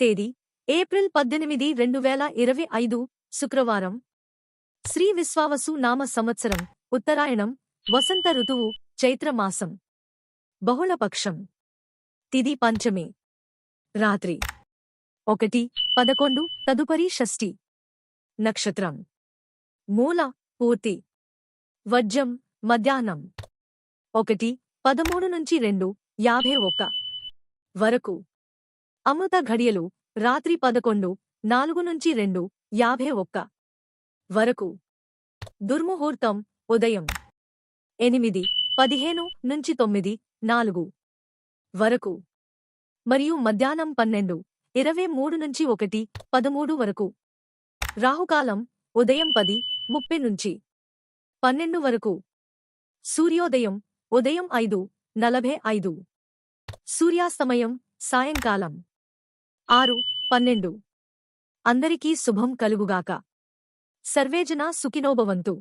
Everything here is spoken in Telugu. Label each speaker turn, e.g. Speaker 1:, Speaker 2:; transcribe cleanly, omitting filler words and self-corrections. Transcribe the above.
Speaker 1: తేదీ ఏప్రిల్ 18 2025 శుక్రవారం శ్రీ విశ్వావసు నామ సంవత్సరం ఉత్తరాయణం వసంత ఋతువు చైత్రమాసం బహుళపక్షం తిథి పంచమి రాత్రి 1:11 తదుపరి షష్ఠి నక్షత్రం మూల పూర్తి వజ్రం మధ్యాహ్నం 1:13 నుంచి 2:51 వరకు అమృత ఘడియలు రాత్రి 11:04 నుంచి 2:51 వరకు దుర్ముహూర్తం ఉదయం 8:15 నుంచి 9:04 వరకు మరియు మధ్యాహ్నం 12:23 నుంచి 1:13 వరకు రాహుకాలం ఉదయం 10:30 నుంచి 12 వరకు సూర్యోదయం ఉదయం 5:45 సూర్యాస్తమయం సాయంకాలం 6:12 అందరికీ శుభం కలుగుగాక. సర్వేజన సుఖినో భవంతు.